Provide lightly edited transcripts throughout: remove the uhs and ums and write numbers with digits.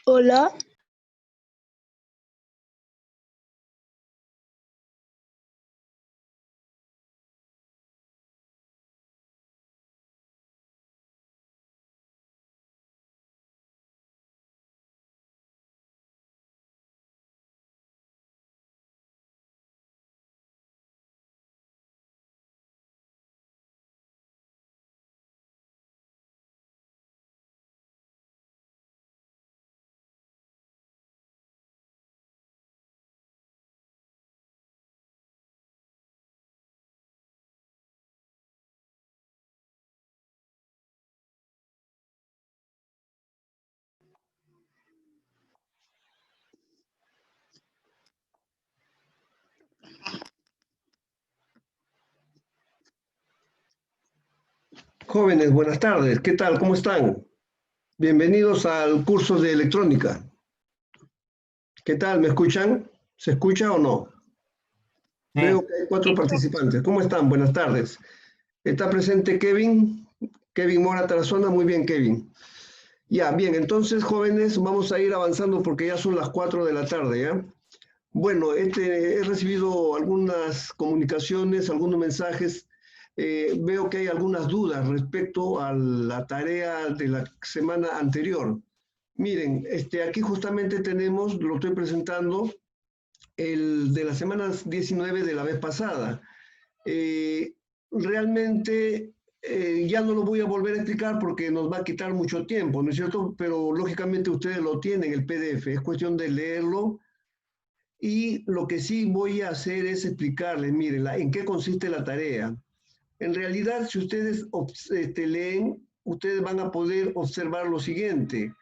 Hola. Jóvenes, buenas tardes. ¿Qué tal? ¿Cómo están? Bienvenidos al curso de electrónica. ¿Qué tal? ¿Me escuchan? ¿Se escucha o no? Sí, Veo que hay 4 participantes. ¿Cómo están? Buenas tardes. ¿Está presente Kevin? Kevin Mora Tarazona. Muy bien, Kevin. Ya, bien. Entonces, jóvenes, vamos a ir avanzando porque ya son las 4 de la tarde, ¿ya? Bueno, he recibido algunas comunicaciones, algunos mensajes. Veo que hay algunas dudas respecto a la tarea de la semana anterior. Miren, aquí justamente tenemos, lo estoy presentando, el de la semana 19 de la vez pasada. Realmente ya no lo voy a volver a explicar porque nos va a quitar mucho tiempo, ¿no es cierto? Pero lógicamente ustedes lo tienen, el PDF, es cuestión de leerlo. Y lo que sí voy a hacer es explicarles, miren, en qué consiste la tarea. En realidad, si ustedes leen, ustedes van a poder observar lo siguiente.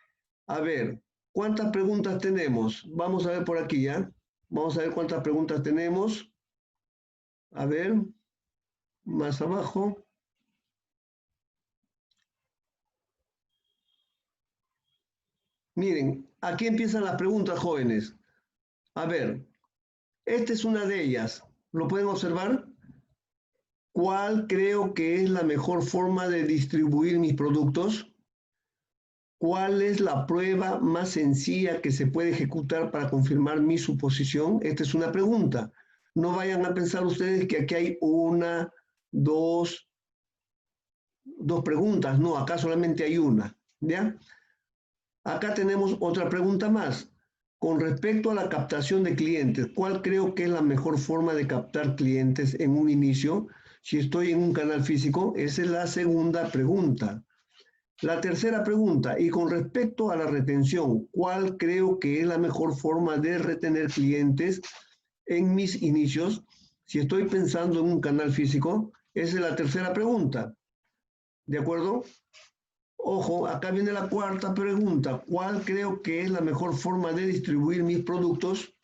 A ver, ¿cuántas preguntas tenemos? Vamos a ver por aquí, ¿ya? Vamos a ver cuántas preguntas tenemos. A ver, más abajo. Miren, aquí empiezan las preguntas, jóvenes. A ver, esta es una de ellas. ¿Lo pueden observar? ¿Cuál creo que es la mejor forma de distribuir mis productos? ¿Cuál es la prueba más sencilla que se puede ejecutar para confirmar mi suposición? Esta es una pregunta. No vayan a pensar ustedes que aquí hay una, dos, dos preguntas. No, acá solamente hay una. ¿Ya? Acá tenemos otra pregunta más. Con respecto a la captación de clientes, ¿cuál creo que es la mejor forma de captar clientes en un inicio? Si estoy en un canal físico, esa es la segunda pregunta. La tercera pregunta, y con respecto a la retención, ¿cuál creo que es la mejor forma de retener clientes en mis inicios? Si estoy pensando en un canal físico, esa es la tercera pregunta. ¿De acuerdo? Ojo, acá viene la cuarta pregunta. ¿Cuál creo que es la mejor forma de distribuir mis productos?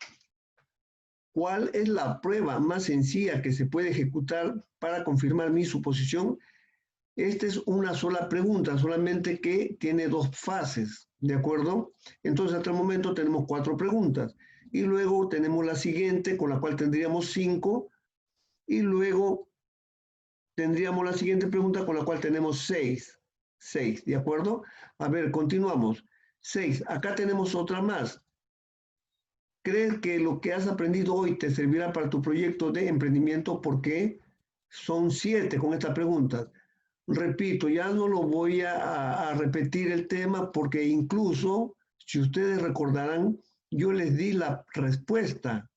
¿Cuál es la prueba más sencilla que se puede ejecutar para confirmar mi suposición? Esta es una sola pregunta, solamente que tiene dos fases, ¿de acuerdo? Entonces, hasta el momento tenemos 4 preguntas. Y luego tenemos la siguiente, con la cual tendríamos 5. Y luego tendríamos la siguiente pregunta, con la cual tenemos 6. 6, ¿de acuerdo? A ver, continuamos. 6, acá tenemos otra más. ¿Crees que lo que has aprendido hoy te servirá para tu proyecto de emprendimiento? ¿Por qué? Son 7 con esta pregunta. Repito, ya no lo voy a repetir el tema porque incluso, si ustedes recordarán, yo les di la respuesta,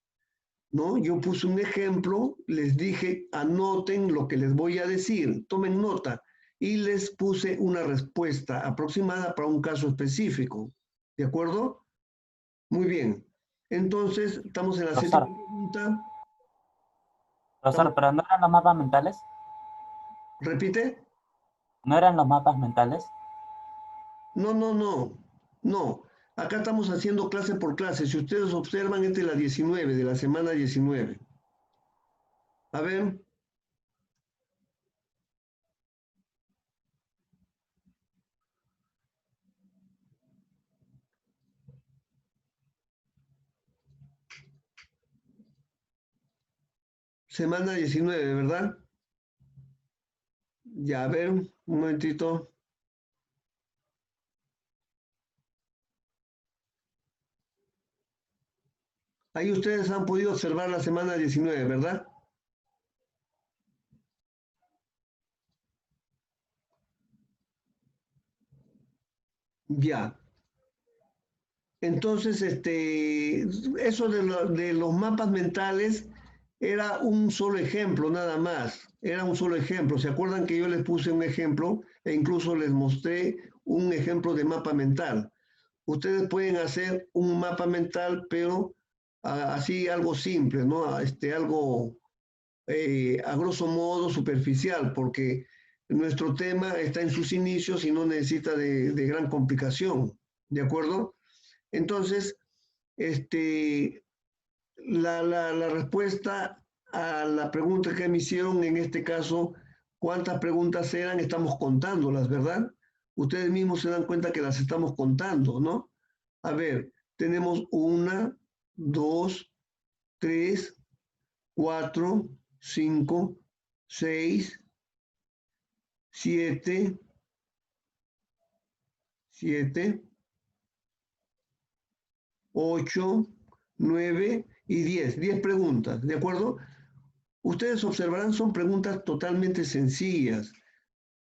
¿no? Yo puse un ejemplo, les dije, anoten lo que les voy a decir, tomen nota, y les puse una respuesta aproximada para un caso específico, ¿de acuerdo? Muy bien. Entonces, estamos en la profesor. séptima pregunta. Profesor, pero ¿no eran los mapas mentales? ¿Repite? ¿No eran los mapas mentales? No, no, no, no. Acá estamos haciendo clase por clase. Si ustedes observan, esta es la 19, de la semana 19. A ver, semana 19, ¿verdad? Ya, a ver, un momentito. Ahí ustedes han podido observar la semana 19, ¿verdad? Ya. Entonces, eso de los mapas mentales era un solo ejemplo, nada más. Era un solo ejemplo. ¿Se acuerdan que yo les puse un ejemplo e incluso les mostré un ejemplo de mapa mental? Ustedes pueden hacer un mapa mental, pero así algo simple, ¿no? Algo a grosso modo superficial, porque nuestro tema está en sus inicios y no necesita de gran complicación, ¿de acuerdo? Entonces, este, la respuesta a la pregunta que me hicieron, en este caso, ¿cuántas preguntas eran? Estamos contándolas, ¿verdad? Ustedes mismos se dan cuenta que las estamos contando, ¿no? A ver, tenemos 1, 2, 3, 4, 5, 6, 7, 8, 9 y 10. 10 preguntas, ¿de acuerdo? Ustedes observarán, son preguntas totalmente sencillas.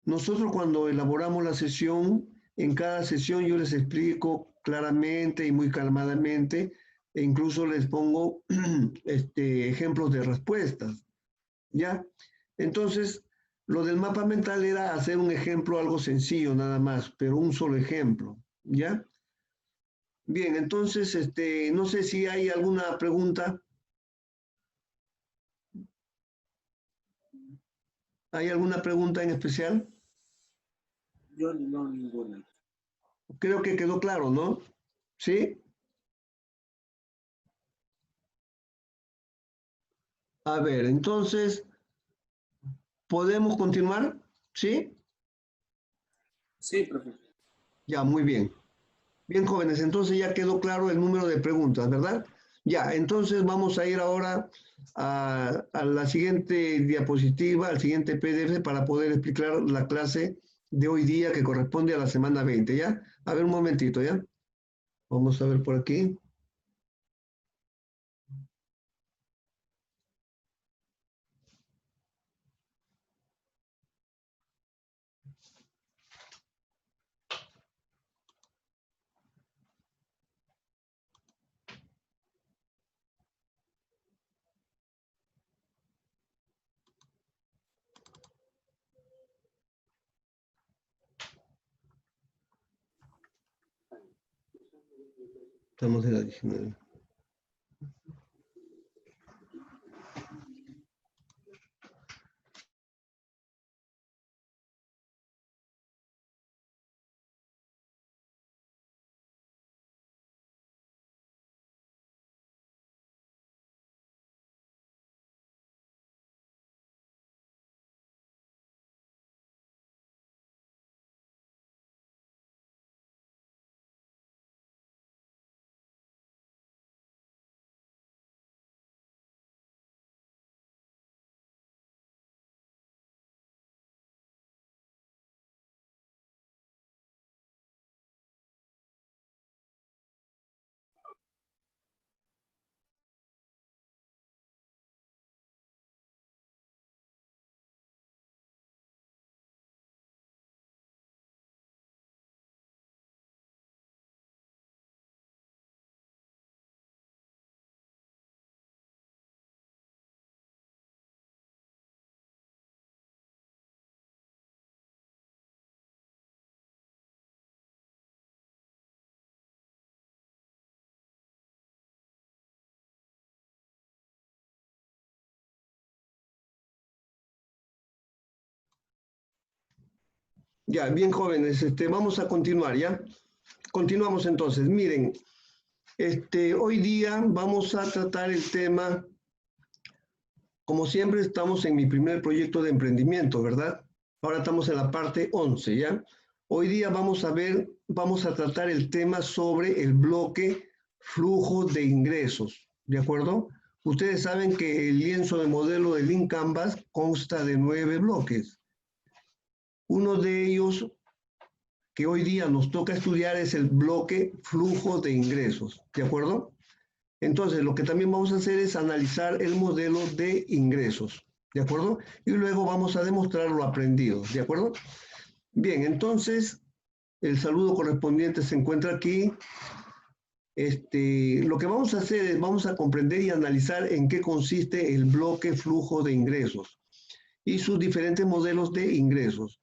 Nosotros cuando elaboramos la sesión, en cada sesión yo les explico claramente y muy calmadamente, e incluso les pongo ejemplos de respuestas, ¿ya? Entonces, lo del mapa mental era hacer un ejemplo algo sencillo nada más, pero un solo ejemplo, ¿ya? Bien, entonces, no sé si hay alguna pregunta. ¿Hay alguna pregunta en especial? Yo no, ninguna. Creo que quedó claro, ¿no? ¿Sí? A ver, entonces, ¿podemos continuar? ¿Sí? Sí, profe. Ya, muy bien. Bien, jóvenes, entonces ya quedó claro el número de preguntas, ¿verdad? Ya, entonces vamos a ir ahora a la siguiente diapositiva, al siguiente PDF para poder explicar la clase de hoy día que corresponde a la semana 20, ¿ya? A ver un momentito, ¿ya? Vamos a ver por aquí. Estamos en la 19. Ya, bien jóvenes, vamos a continuar, ¿ya? Continuamos entonces. Miren, hoy día vamos a tratar el tema, como siempre estamos en mi primer proyecto de emprendimiento, ¿verdad? Ahora estamos en la parte 11, ¿ya? Hoy día vamos a tratar el tema sobre el bloque flujo de ingresos, ¿de acuerdo? Ustedes saben que el lienzo de modelo de Lean Canvas consta de 9 bloques. Uno de ellos que hoy día nos toca estudiar es el bloque flujo de ingresos, ¿de acuerdo? Entonces, lo que también vamos a hacer es analizar el modelo de ingresos, ¿de acuerdo? Y luego vamos a demostrar lo aprendido, ¿de acuerdo? Bien, entonces, el saludo correspondiente se encuentra aquí. Lo que vamos a hacer es, vamos a comprender y analizar en qué consiste el bloque flujo de ingresos y sus diferentes modelos de ingresos,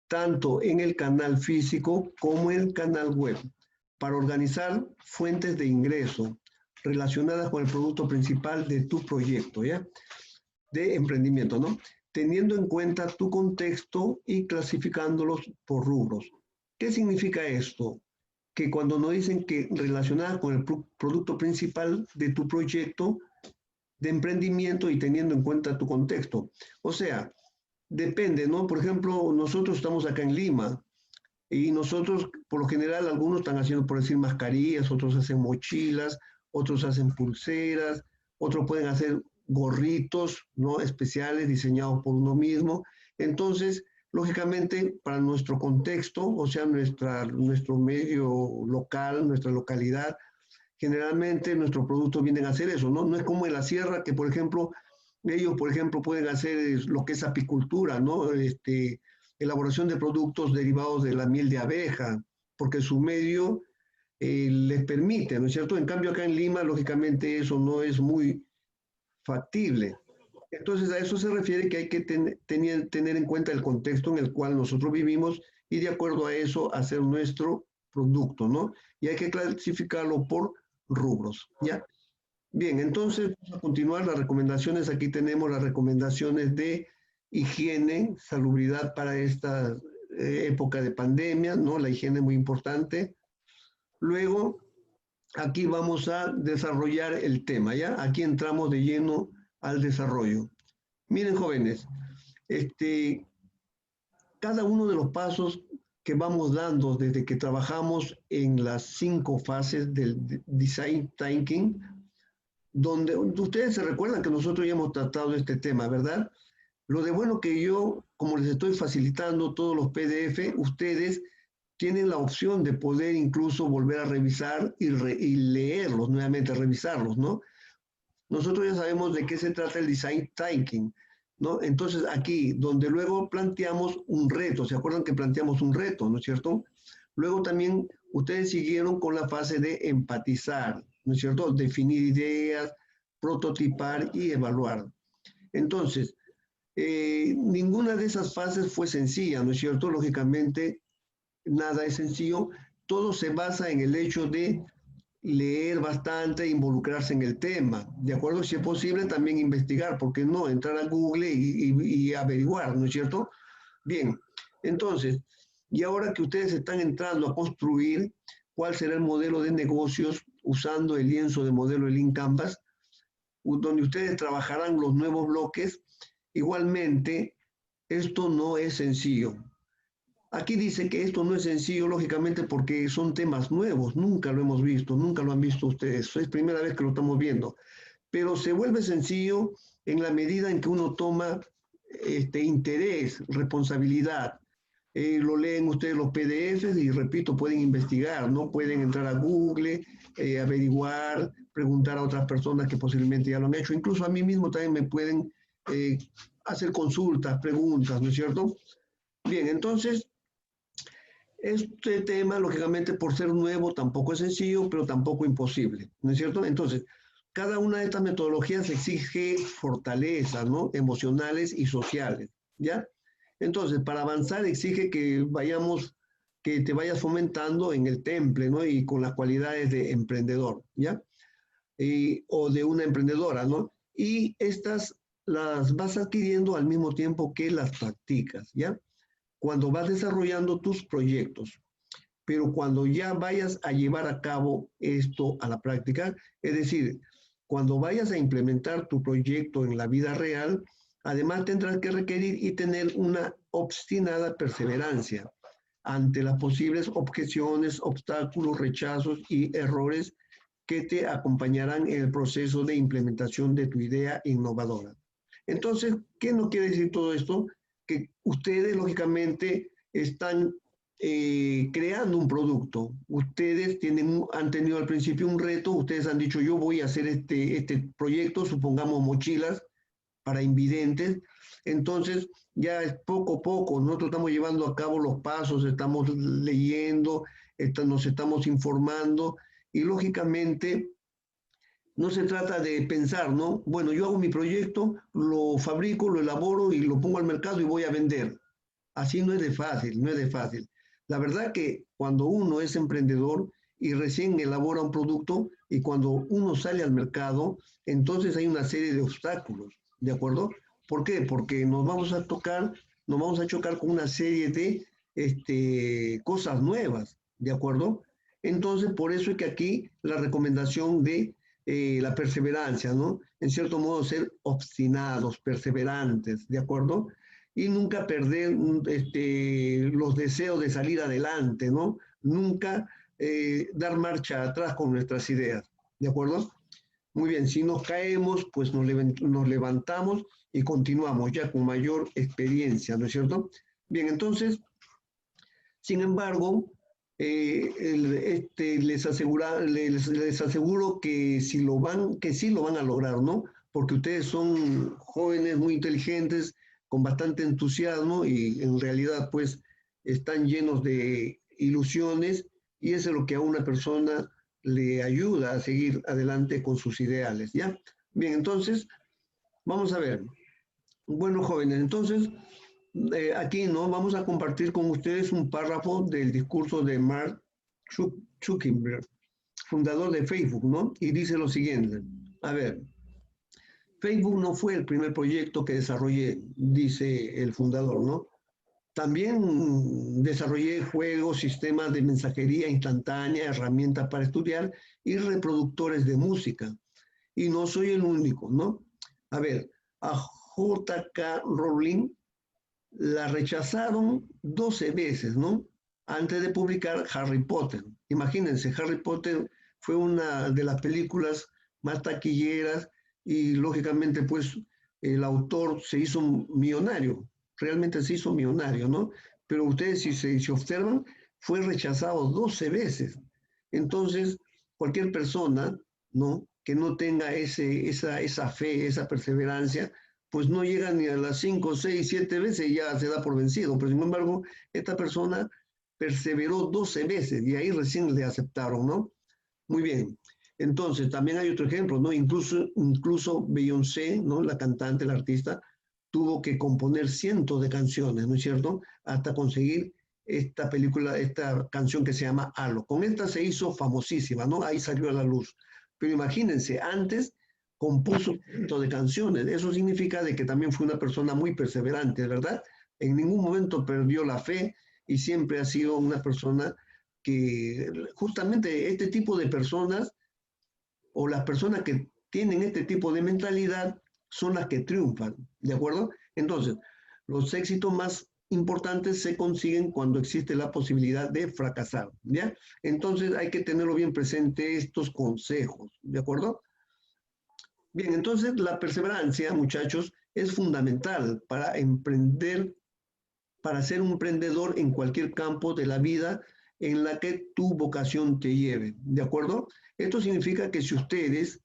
tanto en el canal físico como en el canal web, para organizar fuentes de ingreso relacionadas con el producto principal de tu proyecto, ¿ya? De emprendimiento, ¿no? Teniendo en cuenta tu contexto y clasificándolos por rubros. ¿Qué significa esto? Que cuando nos dicen que relacionadas con el producto principal de tu proyecto de emprendimiento y teniendo en cuenta tu contexto. O sea, depende, ¿no? Por ejemplo, nosotros estamos acá en Lima y nosotros, por lo general, algunos están haciendo, por decir, mascarillas, otros hacen mochilas, otros hacen pulseras, otros pueden hacer gorritos, ¿no? Especiales diseñados por uno mismo. Entonces, lógicamente, para nuestro contexto, o sea, nuestro medio local, nuestra localidad, generalmente nuestros productos vienen a hacer eso, ¿no? No es como en la sierra que, por ejemplo, ellos, por ejemplo, pueden hacer lo que es apicultura, ¿no? Elaboración de productos derivados de la miel de abeja, porque su medio les permite, ¿no es cierto? En cambio, acá en Lima, lógicamente, eso no es muy factible. Entonces, a eso se refiere que hay que tener en cuenta el contexto en el cual nosotros vivimos y de acuerdo a eso hacer nuestro producto, ¿no? Y hay que clasificarlo por rubros, ¿ya? Bien, entonces vamos a continuar las recomendaciones. Aquí tenemos las recomendaciones de higiene, salubridad para esta época de pandemia, ¿no? La higiene es muy importante. Luego, aquí vamos a desarrollar el tema, ¿ya? Aquí entramos de lleno al desarrollo. Miren, jóvenes, cada uno de los pasos que vamos dando desde que trabajamos en las 5 fases del Design Thinking, donde ustedes se recuerdan que nosotros ya hemos tratado este tema, ¿verdad? Lo de bueno que yo, como les estoy facilitando todos los PDF, ustedes tienen la opción de poder incluso volver a revisar y leerlos nuevamente, revisarlos, ¿no? Nosotros ya sabemos de qué se trata el Design Thinking, ¿no? Entonces aquí, donde luego planteamos un reto, ¿se acuerdan que planteamos un reto, ¿no es cierto? Luego también ustedes siguieron con la fase de empatizar, ¿no es cierto? Definir ideas, prototipar y evaluar. Entonces, ninguna de esas fases fue sencilla, ¿no es cierto? Lógicamente, nada es sencillo. Todo se basa en el hecho de leer bastante e involucrarse en el tema, ¿de acuerdo? Si es posible, también investigar, ¿por qué no? Entrar a Google y averiguar, ¿no es cierto? Bien, entonces, y ahora que ustedes están entrando a construir cuál será el modelo de negocios usando el lienzo de modelo de Lean Canvas, donde ustedes trabajarán los nuevos bloques, igualmente, esto no es sencillo. Aquí dice que esto no es sencillo, lógicamente, porque son temas nuevos, nunca lo hemos visto, nunca lo han visto ustedes, es primera vez que lo estamos viendo, pero se vuelve sencillo en la medida en que uno toma interés, responsabilidad. Lo leen ustedes los PDFs y, repito, pueden investigar, ¿no? Pueden entrar a Google, averiguar, preguntar a otras personas que posiblemente ya lo han hecho, incluso a mí mismo también me pueden hacer consultas, preguntas, ¿no es cierto? Bien, entonces, este tema, lógicamente, por ser nuevo, tampoco es sencillo, pero tampoco imposible, ¿no es cierto? Entonces, cada una de estas metodologías exige fortalezas, ¿no? Emocionales y sociales, ¿ya? Entonces, para avanzar exige que te vayas fomentando en el temple, ¿no? Y con las cualidades de emprendedor, ¿ya? O de una emprendedora, ¿no? Y estas las vas adquiriendo al mismo tiempo que las practicas, ¿ya? Cuando vas desarrollando tus proyectos. Pero cuando ya vayas a llevar a cabo esto a la práctica, es decir, cuando vayas a implementar tu proyecto en la vida real, además tendrás que requerir y tener una obstinada perseverancia ante las posibles objeciones, obstáculos, rechazos y errores que te acompañarán en el proceso de implementación de tu idea innovadora. Entonces, ¿qué nos quiere decir todo esto? Que ustedes, lógicamente, están creando un producto. Ustedes han tenido al principio un reto, ustedes han dicho, yo voy a hacer este proyecto, supongamos mochilas para invidentes. Entonces, ya es poco a poco, nosotros estamos llevando a cabo los pasos, estamos leyendo, nos estamos informando y lógicamente no se trata de pensar, ¿no? Bueno, yo hago mi proyecto, lo fabrico, lo elaboro y lo pongo al mercado y voy a vender. Así no es de fácil, no es de fácil. La verdad que cuando uno es emprendedor y recién elabora un producto y cuando uno sale al mercado, entonces hay una serie de obstáculos, ¿de acuerdo? ¿Por qué? Porque nos vamos a chocar con una serie de cosas nuevas, ¿de acuerdo? Entonces, por eso es que aquí la recomendación de la perseverancia, ¿no? En cierto modo, ser obstinados, perseverantes, ¿de acuerdo? Y nunca perder los deseos de salir adelante, ¿no? Nunca dar marcha atrás con nuestras ideas, ¿de acuerdo? Muy bien, si nos caemos, pues nos levantamos y continuamos ya con mayor experiencia, ¿no es cierto? Bien, entonces, sin embargo, les aseguro que sí lo van a lograr, ¿no? Porque ustedes son jóvenes muy inteligentes, con bastante entusiasmo y en realidad pues están llenos de ilusiones y eso es lo que a una persona le ayuda a seguir adelante con sus ideales, ¿ya? Bien, entonces, vamos a ver. Bueno, jóvenes, entonces, aquí no vamos a compartir con ustedes un párrafo del discurso de Mark Zuckerberg, fundador de Facebook, ¿no? Y dice lo siguiente, a ver, Facebook no fue el primer proyecto que desarrollé, dice el fundador, ¿no? También desarrollé juegos, sistemas de mensajería instantánea, herramientas para estudiar y reproductores de música. Y no soy el único, ¿no? A ver, a J.K. Rowling la rechazaron 12 veces, ¿no? Antes de publicar Harry Potter. Imagínense, Harry Potter fue una de las películas más taquilleras y lógicamente pues el autor se hizo millonario, realmente se hizo millonario, ¿no? Pero ustedes si se observan, fue rechazado 12 veces. Entonces, cualquier persona, ¿no? Que no tenga esa fe, esa perseverancia, pues no llega ni a las 5, 6, 7 veces y ya se da por vencido. Pero sin embargo, esta persona perseveró 12 veces y ahí recién le aceptaron, ¿no? Muy bien. Entonces, también hay otro ejemplo, ¿no? Incluso Beyoncé, ¿no? La cantante, la artista, tuvo que componer cientos de canciones, ¿no es cierto? Hasta conseguir esta canción que se llama Halo. Con esta se hizo famosísima, ¿no? Ahí salió a la luz. Pero imagínense, antes compuso cientos de canciones. Eso significa de que también fue una persona muy perseverante, ¿verdad? En ningún momento perdió la fe y siempre ha sido una persona que justamente este tipo de personas o las personas que tienen este tipo de mentalidad son las que triunfan, ¿de acuerdo? Entonces, los éxitos más importantes se consiguen cuando existe la posibilidad de fracasar, ¿ya? Entonces hay que tenerlo bien presente estos consejos, ¿de acuerdo? Bien, entonces la perseverancia, muchachos, es fundamental para emprender, para ser un emprendedor en cualquier campo de la vida en la que tu vocación te lleve, ¿de acuerdo? Esto significa que si ustedes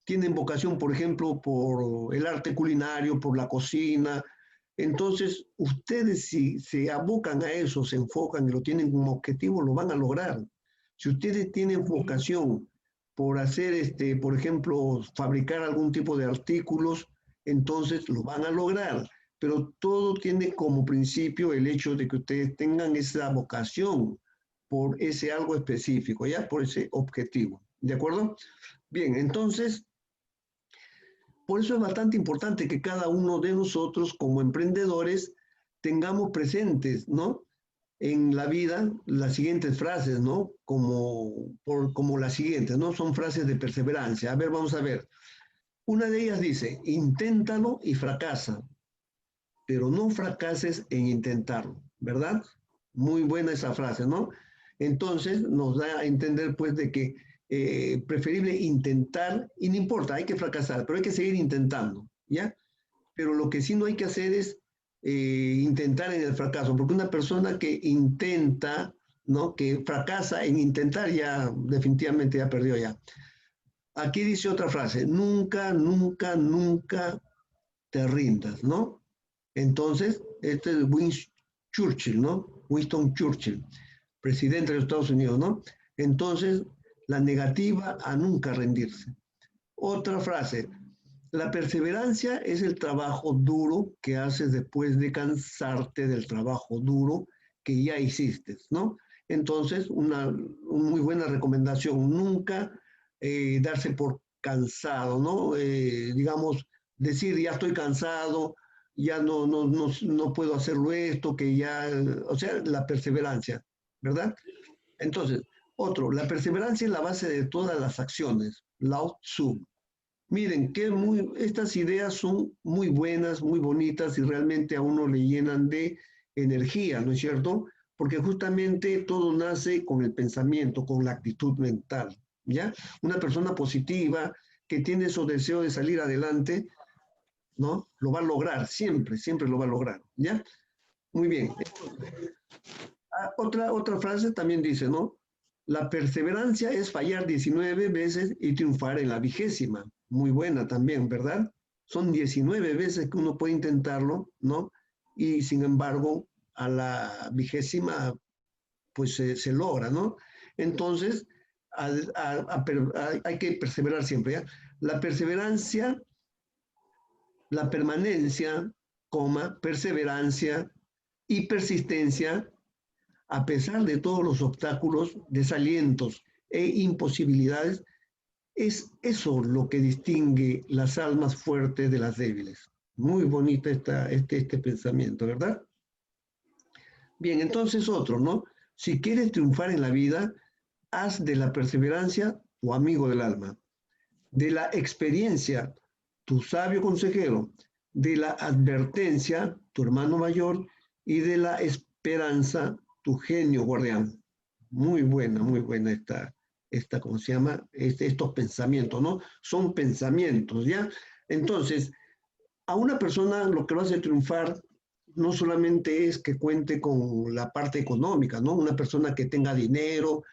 tienen vocación, por ejemplo, por el arte culinario, por la cocina, entonces ustedes si se abocan a eso, se enfocan y lo tienen como objetivo, lo van a lograr. Si ustedes tienen vocación por hacer, por ejemplo, fabricar algún tipo de artículos, entonces lo van a lograr. Pero todo tiene como principio el hecho de que ustedes tengan esa vocación por ese algo específico, ¿ya? Por ese objetivo, ¿de acuerdo? Bien, entonces, por eso es bastante importante que cada uno de nosotros como emprendedores tengamos presentes, ¿no? En la vida las siguientes frases, ¿no? Como las siguientes, ¿no? Son frases de perseverancia. A ver, vamos a ver. Una de ellas dice, inténtalo y fracasa, pero no fracases en intentarlo, ¿verdad? Muy buena esa frase, ¿no? Entonces nos da a entender pues de que preferible intentar, y no importa, hay que fracasar, pero hay que seguir intentando, ¿ya? Pero lo que sí no hay que hacer es intentar en el fracaso, porque una persona que intenta, ¿no? Que fracasa en intentar, ya definitivamente ya perdió ya. Aquí dice otra frase, nunca, nunca, nunca te rindas, ¿no? Entonces, este es Winston Churchill, ¿no? Winston Churchill, presidente de los Estados Unidos, ¿no? Entonces, la negativa a nunca rendirse. Otra frase, la perseverancia es el trabajo duro que haces después de cansarte del trabajo duro que ya hiciste, ¿no? Entonces, una muy buena recomendación, nunca darse por cansado, ¿no? Digamos, decir, ya estoy cansado, ya no puedo hacerlo esto, que ya, o sea, la perseverancia, ¿verdad? Entonces, otro, la perseverancia es la base de todas las acciones, Lao Tzu. Miren, estas ideas son muy buenas, muy bonitas y realmente a uno le llenan de energía, ¿no es cierto? Porque justamente todo nace con el pensamiento, con la actitud mental, ¿ya? Una persona positiva que tiene esos deseos de salir adelante, ¿no? Lo va a lograr, siempre, siempre lo va a lograr, ¿ya? Muy bien. Otra frase también dice, ¿no? La perseverancia es fallar 19 veces y triunfar en la 20ª. Muy buena también, ¿verdad? Son 19 veces que uno puede intentarlo, ¿no? Y sin embargo, a la 20ª, pues se logra, ¿no? Entonces, hay que perseverar siempre, ¿ya? La perseverancia, la permanencia, perseverancia y persistencia a pesar de todos los obstáculos, desalientos e imposibilidades, es eso lo que distingue las almas fuertes de las débiles. Muy bonito este pensamiento, ¿verdad? Bien, entonces otro, ¿no? Si quieres triunfar en la vida, haz de la perseverancia tu amigo del alma, de la experiencia tu sabio consejero, de la advertencia tu hermano mayor y de la esperanza tu genio guardián. Muy buena ¿cómo se llama? Estos pensamientos, ¿no? Son pensamientos, ¿ya? Entonces, a una persona lo que lo hace triunfar no solamente es que cuente con la parte económica, ¿no? Una persona que tenga dinero,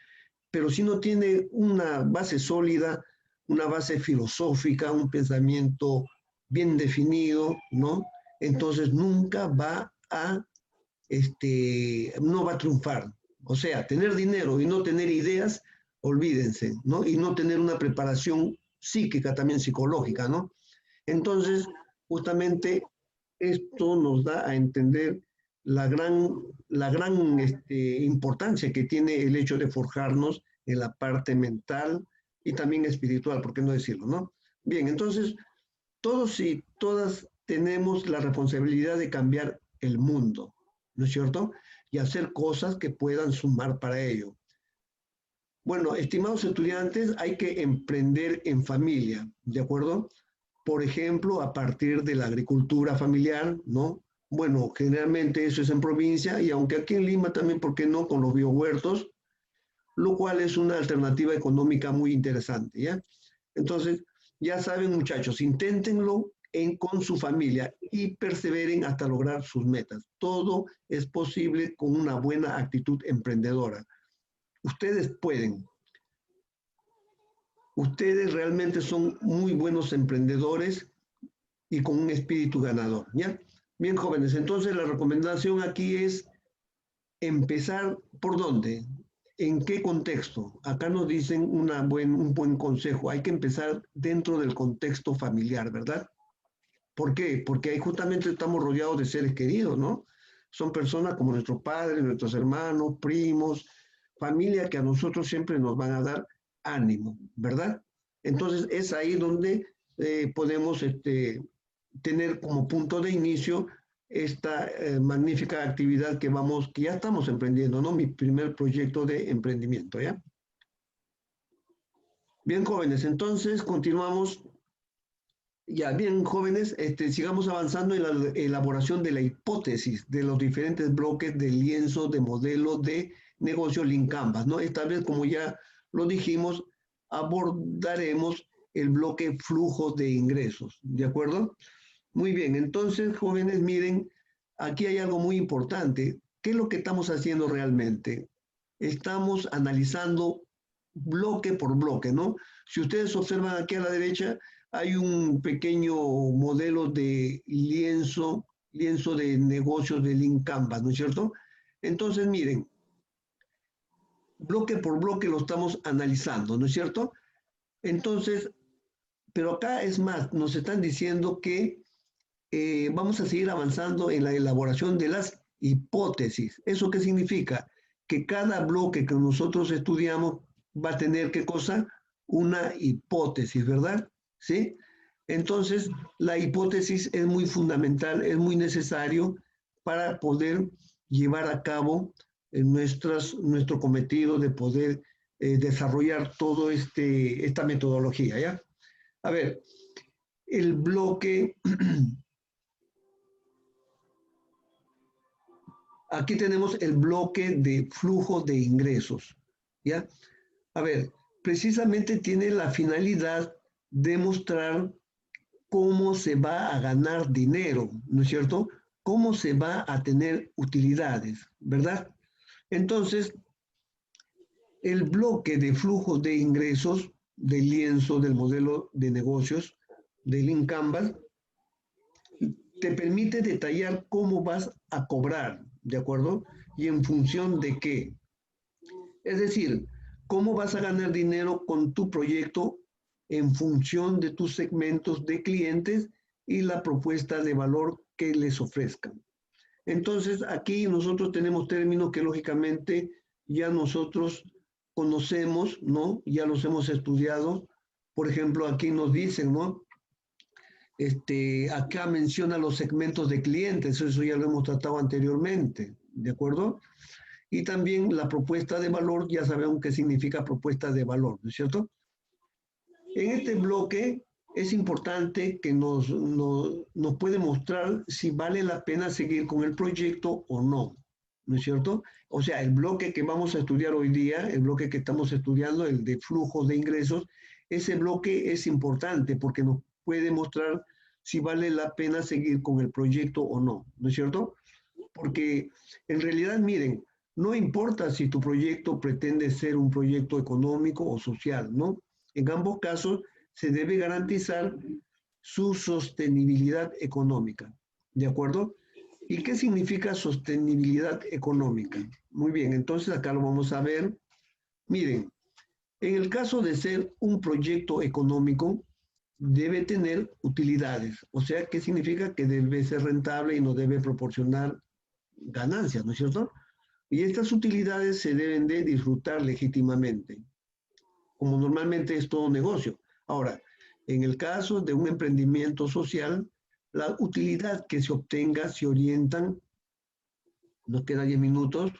pero si no tiene una base sólida, una base filosófica, un pensamiento bien definido, ¿no? Entonces nunca no va a triunfar. O sea, tener dinero y no tener ideas, olvídense, ¿no? Y no tener una preparación psíquica, también psicológica, ¿no? Entonces, justamente esto nos da a entender la gran importancia que tiene el hecho de forjarnos en la parte mental y también espiritual, ¿por qué no decirlo, no? Bien, entonces, todos y todas tenemos la responsabilidad de cambiar el mundo, ¿no es cierto? Y hacer cosas que puedan sumar para ello. Bueno, estimados estudiantes, hay que emprender en familia, ¿de acuerdo? Por ejemplo, a partir de la agricultura familiar, ¿no? Bueno, generalmente eso es en provincia y aunque aquí en Lima también, ¿por qué no? Con los biohuertos, lo cual es una alternativa económica muy interesante, ¿ya? Entonces, ya saben muchachos, inténtenlo con su familia y perseveren hasta lograr sus metas. Todo es posible con una buena actitud emprendedora. Ustedes pueden. Ustedes realmente son muy buenos emprendedores y con un espíritu ganador, ¿ya? Bien, jóvenes, entonces la recomendación aquí es empezar, ¿por dónde? ¿En qué contexto? Acá nos dicen un buen consejo, hay que empezar dentro del contexto familiar, ¿verdad? ¿Por qué? Porque ahí justamente estamos rodeados de seres queridos, ¿no? Son personas como nuestros padres, nuestros hermanos, primos, familia que a nosotros siempre nos van a dar ánimo, ¿verdad? Entonces es ahí donde podemos tener como punto de inicio esta magnífica actividad que ya estamos emprendiendo, ¿no? Mi primer proyecto de emprendimiento, ¿ya? Bien, jóvenes, entonces continuamos. Ya, bien, jóvenes, sigamos avanzando en la elaboración de la hipótesis de los diferentes bloques de lienzo de modelo de negocio Lean Canvas, ¿no? Esta vez, como ya lo dijimos, abordaremos el bloque flujo de ingresos, ¿de acuerdo? Muy bien, entonces, jóvenes, miren, aquí hay algo muy importante. ¿Qué es lo que estamos haciendo realmente? Estamos analizando bloque por bloque, ¿no? Si ustedes observan aquí a la derecha, hay un pequeño modelo de lienzo de negocios de Lean Canvas, ¿no es cierto? Entonces, miren, bloque por bloque lo estamos analizando, ¿no es cierto? Entonces, pero acá es más, nos están diciendo que vamos a seguir avanzando en la elaboración de las hipótesis. ¿Eso qué significa? Que cada bloque que nosotros estudiamos va a tener, ¿qué cosa? Una hipótesis, ¿verdad? ¿Sí? Entonces, la hipótesis es muy fundamental, es muy necesario para poder llevar a cabo nuestro cometido de poder desarrollar todo esta metodología, ¿ya? A ver, el bloque, aquí tenemos el bloque de flujo de ingresos, ¿ya? A ver, precisamente tiene la finalidad de mostrar cómo se va a ganar dinero, ¿no es cierto? Cómo se va a tener utilidades, ¿verdad? Entonces, el bloque de flujo de ingresos del lienzo del modelo de negocios de Lean Canvas te permite detallar cómo vas a cobrar, ¿de acuerdo? Y en función de qué. Es decir, cómo vas a ganar dinero con tu proyecto en función de tus segmentos de clientes y la propuesta de valor que les ofrezcan. Entonces, aquí nosotros tenemos términos que lógicamente ya nosotros conocemos, ¿no? Ya los hemos estudiado. Por ejemplo, aquí nos dicen, ¿no? Acá menciona los segmentos de clientes, eso ya lo hemos tratado anteriormente, ¿de acuerdo? Y también la propuesta de valor, ya sabemos qué significa propuesta de valor, ¿no es cierto? En este bloque es importante que nos puede mostrar si vale la pena seguir con el proyecto o no, ¿no es cierto? O sea, el bloque que vamos a estudiar hoy día, el bloque que estamos estudiando, el de flujo de ingresos, ese bloque es importante porque nos puede mostrar si vale la pena seguir con el proyecto o no, ¿no es cierto? Porque en realidad, miren, no importa si tu proyecto pretende ser un proyecto económico o social, ¿no? En ambos casos se debe garantizar su sostenibilidad económica, ¿de acuerdo? ¿Y qué significa sostenibilidad económica? Muy bien, entonces acá lo vamos a ver. Miren, en el caso de ser un proyecto económico, debe tener utilidades. O sea, ¿qué significa? Que debe ser rentable y no debe proporcionar ganancias, ¿no es cierto? Y estas utilidades se deben de disfrutar legítimamente, como normalmente es todo negocio. Ahora, en el caso de un emprendimiento social, la utilidad que se obtenga se orientan, nos quedan 10 minutos,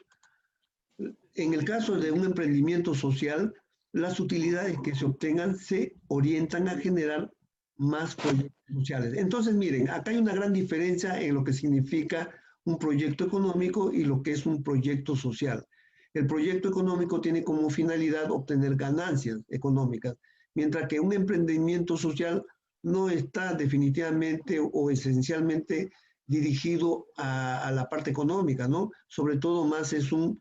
en el caso de un emprendimiento social, las utilidades que se obtengan se orientan a generar más proyectos sociales. Entonces, miren, acá hay una gran diferencia en lo que significa un proyecto económico y lo que es un proyecto social. El proyecto económico tiene como finalidad obtener ganancias económicas, mientras que un emprendimiento social no está definitivamente o esencialmente dirigido a la parte económica, ¿no? Sobre todo más es un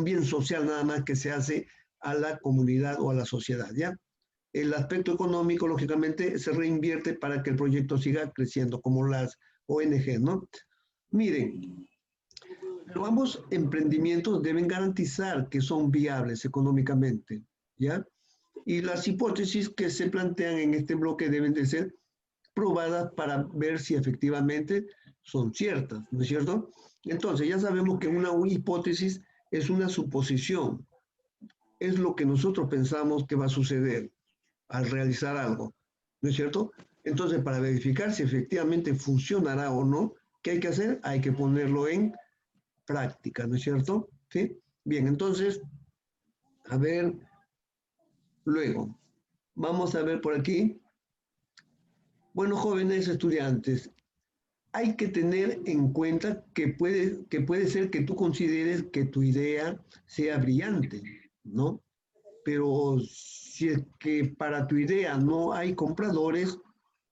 bien social nada más que se hace a la comunidad o a la sociedad, ¿ya? El aspecto económico, lógicamente, se reinvierte para que el proyecto siga creciendo, como las ONG, ¿no? Miren, ambos emprendimientos deben garantizar que son viables económicamente, ¿ya? Y las hipótesis que se plantean en este bloque deben de ser probadas para ver si efectivamente son ciertas, ¿no es cierto? Entonces, ya sabemos que una hipótesis es una suposición, es lo que nosotros pensamos que va a suceder al realizar algo, ¿no es cierto? Entonces, para verificar si efectivamente funcionará o no, ¿qué hay que hacer? Hay que ponerlo en práctica, ¿no es cierto? ¿Sí? Bien, entonces, a ver, luego, vamos a ver por aquí. Bueno, jóvenes estudiantes, hay que tener en cuenta que puede ser que tú consideres que tu idea sea brillante, ¿no? Pero si es que para tu idea no hay compradores,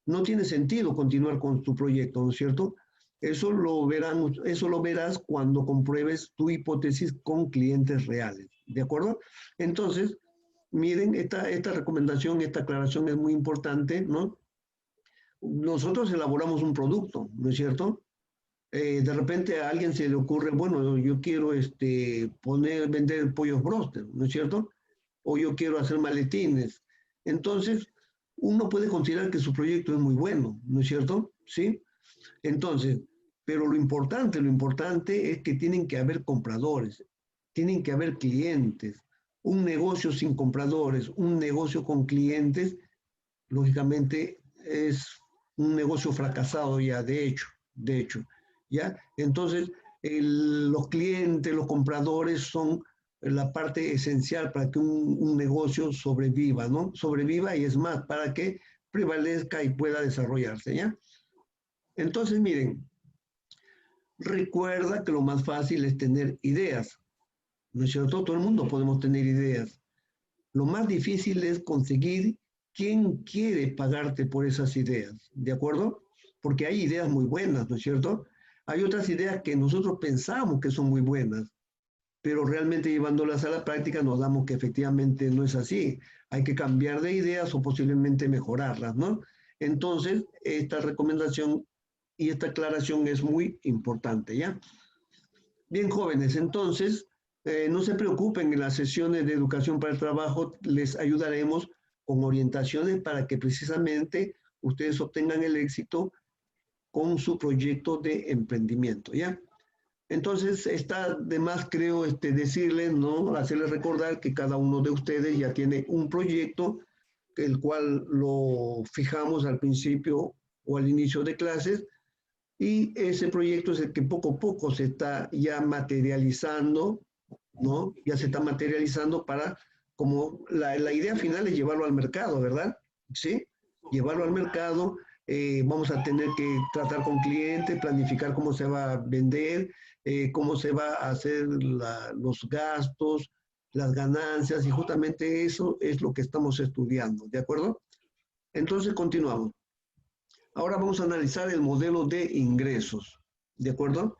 no tiene sentido continuar con tu proyecto, ¿no es cierto? Eso lo verás cuando compruebes tu hipótesis con clientes reales, ¿de acuerdo? Entonces, miren, esta recomendación, esta aclaración es muy importante, ¿no? Nosotros elaboramos un producto, ¿no es cierto? De repente a alguien se le ocurre, bueno, yo quiero vender pollos broster, ¿no es cierto? O yo quiero hacer maletines. Entonces, uno puede considerar que su proyecto es muy bueno, ¿no es cierto? ¿Sí? Entonces, pero lo importante es que tienen que haber compradores, tienen que haber clientes. Un negocio sin compradores, un negocio con clientes, lógicamente es un negocio fracasado ya, de hecho, ¿ya? Entonces, los clientes, los compradores son la parte esencial para que un negocio sobreviva, ¿no? Sobreviva y es más, para que prevalezca y pueda desarrollarse, ¿ya? Entonces, miren, recuerda que lo más fácil es tener ideas, ¿no es cierto? Todo el mundo podemos tener ideas. Lo más difícil es conseguir quién quiere pagarte por esas ideas, ¿de acuerdo? Porque hay ideas muy buenas, ¿no es cierto? Hay otras ideas que nosotros pensamos que son muy buenas, pero realmente llevándolas a la práctica nos damos que efectivamente no es así. Hay que cambiar de ideas o posiblemente mejorarlas, ¿no? Entonces, esta recomendación y esta aclaración es muy importante, ¿ya? Bien, jóvenes, entonces, no se preocupen, en las sesiones de educación para el trabajo les ayudaremos con orientaciones para que precisamente ustedes obtengan el éxito con su proyecto de emprendimiento, ¿ya? Entonces, está de más, creo, decirles, ¿no? Hacerles recordar que cada uno de ustedes ya tiene un proyecto, el cual lo fijamos al principio o al inicio de clases, y ese proyecto es el que poco a poco se está ya materializando, ¿no? Ya se está materializando para, como la idea final es llevarlo al mercado, ¿verdad? ¿Sí? Llevarlo al mercado, vamos a tener que tratar con clientes, planificar cómo se va a vender, cómo se va a hacer los gastos, las ganancias, y justamente eso es lo que estamos estudiando, ¿de acuerdo? Entonces, continuamos. Ahora vamos a analizar el modelo de ingresos, ¿de acuerdo?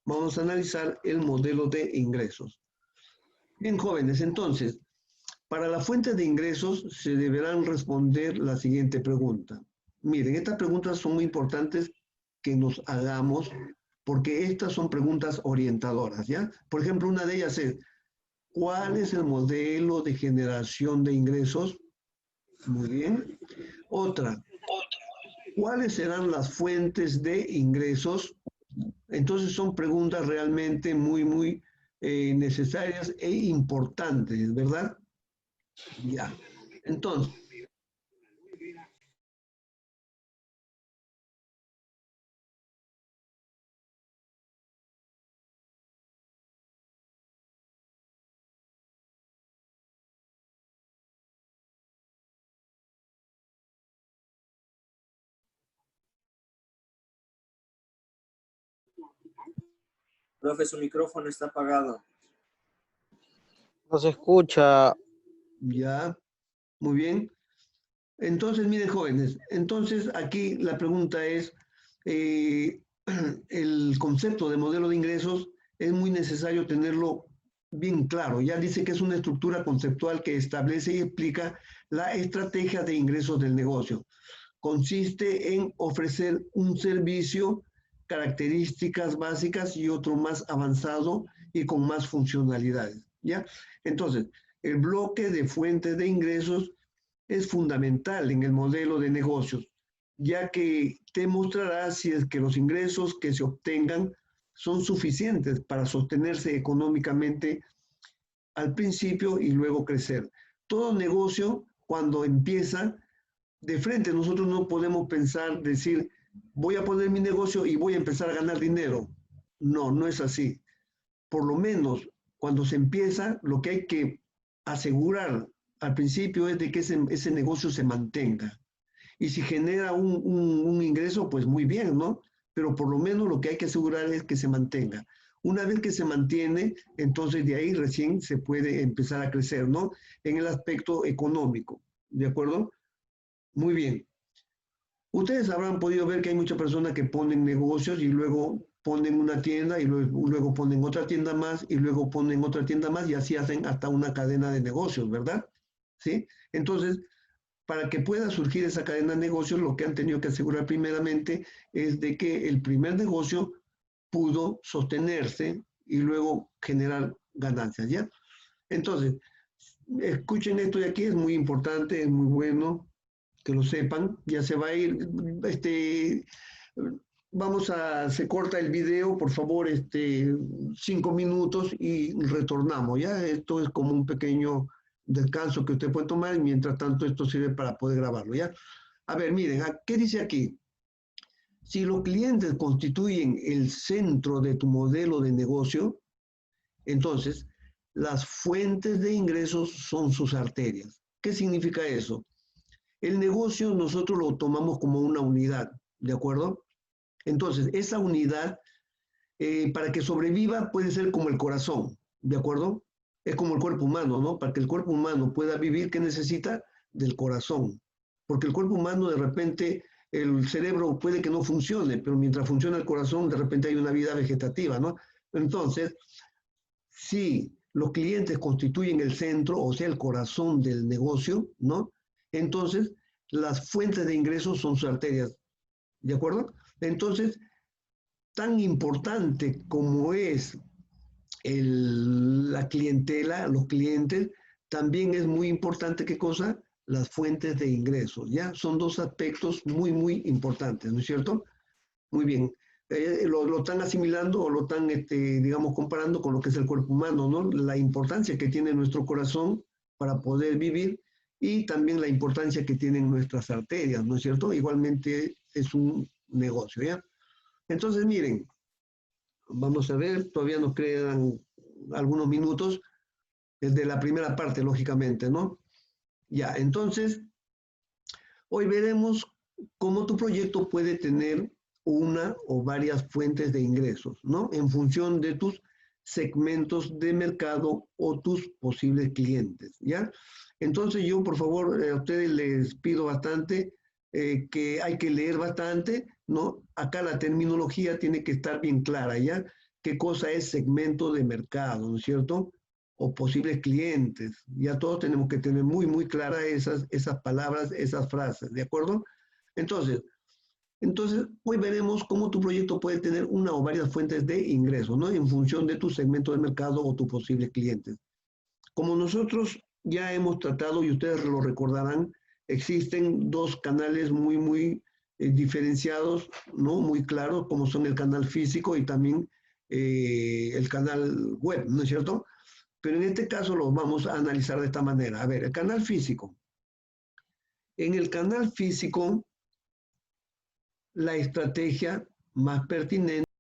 Vamos a analizar el modelo de ingresos. Bien, jóvenes, entonces, para la fuente de ingresos se deberán responder la siguiente pregunta. Miren, estas preguntas son muy importantes que nos hagamos porque estas son preguntas orientadoras, ¿ya? Por ejemplo, una de ellas es, ¿cuál es el modelo de generación de ingresos? Muy bien. Otra, ¿cuáles serán las fuentes de ingresos? Entonces son preguntas realmente muy necesarias e importantes, ¿verdad? Ya. Entonces, Profe, su micrófono está apagado. No se escucha. ya, muy bien. Entonces, miren, jóvenes, entonces aquí la pregunta es, eh, el concepto de modelo de ingresos es muy necesario tenerlo bien claro. Ya dice que es una estructura conceptual que establece y explica la estrategia de ingresos del negocio. Consiste en ofrecer un servicio, características básicas y otro más avanzado y con más funcionalidades, ¿ya? Entonces, el bloque de fuentes de ingresos es fundamental en el modelo de negocios, ya que te mostrará si es que los ingresos que se obtengan son suficientes para sostenerse económicamente al principio y luego crecer. Todo negocio, cuando empieza, de frente nosotros no podemos pensar, decir, voy a poner mi negocio y voy a empezar a ganar dinero. No, no es así. Por lo menos cuando se empieza, lo que hay que asegurar al principio es de que ese negocio se mantenga. Y si genera un ingreso, pues muy bien, ¿no? Pero por lo menos lo que hay que asegurar es que se mantenga. Una vez que se mantiene, entonces de ahí recién se puede empezar a crecer, ¿no? En el aspecto económico, ¿de acuerdo? Muy bien. Ustedes habrán podido ver que hay muchas personas que ponen negocios y luego ponen una tienda y luego ponen otra tienda más y luego ponen otra tienda más y así hacen hasta una cadena de negocios, ¿verdad? ¿Sí? Entonces, para que pueda surgir esa cadena de negocios, lo que han tenido que asegurar primeramente es de que el primer negocio pudo sostenerse y luego generar ganancias, ¿ya? Entonces, escuchen esto de aquí, es muy importante, es muy bueno que lo sepan. Ya se va a ir, se corta el video, por favor, 5 minutos y retornamos, ¿ya? Esto es como un pequeño descanso que usted puede tomar y mientras tanto esto sirve para poder grabarlo, ¿ya? A ver, miren, ¿qué dice aquí? Si los clientes constituyen el centro de tu modelo de negocio, entonces las fuentes de ingresos son sus arterias. ¿Qué significa eso? El negocio nosotros lo tomamos como una unidad, ¿de acuerdo? Entonces, esa unidad, para que sobreviva, puede ser como el corazón, ¿de acuerdo? Es como el cuerpo humano, ¿no? Para que el cuerpo humano pueda vivir, ¿qué necesita? Del corazón. Porque el cuerpo humano, de repente, el cerebro puede que no funcione, pero mientras funciona el corazón, de repente hay una vida vegetativa, ¿no? Entonces, si los clientes constituyen el centro, o sea, el corazón del negocio, ¿no? Entonces, las fuentes de ingresos son sus arterias, ¿de acuerdo? Entonces, tan importante como es la clientela, los clientes, también es muy importante, ¿qué cosa? Las fuentes de ingresos, ¿ya? Son dos aspectos muy, muy importantes, ¿no es cierto? Muy bien. Lo están asimilando o lo están, digamos, comparando con lo que es el cuerpo humano, ¿no? La importancia que tiene nuestro corazón para poder vivir y también la importancia que tienen nuestras arterias, ¿no es cierto? Igualmente es un negocio, ¿ya? Entonces, miren, vamos a ver, todavía nos quedan algunos minutos desde la primera parte, lógicamente, ¿no? Ya, entonces, hoy veremos cómo tu proyecto puede tener una o varias fuentes de ingresos, ¿no? En función de tus segmentos de mercado o tus posibles clientes, ¿ya? Entonces yo, por favor, a ustedes les pido bastante que hay que leer bastante, ¿no? Acá la terminología tiene que estar bien clara, ¿ya? ¿Qué cosa es segmento de mercado, ¿no es cierto? O posibles clientes. Ya todos tenemos que tener muy, muy claras esas palabras, esas frases, ¿de acuerdo? Entonces, hoy veremos cómo tu proyecto puede tener una o varias fuentes de ingresos, ¿no? En función de tu segmento de mercado o tus posibles clientes. Como nosotros ya hemos tratado, y ustedes lo recordarán, existen dos canales muy, muy diferenciados, ¿no? Muy claros, como son el canal físico y también el canal web, ¿no es cierto? Pero en este caso lo vamos a analizar de esta manera. A ver, el canal físico. En el canal físico, la estrategia más pertinente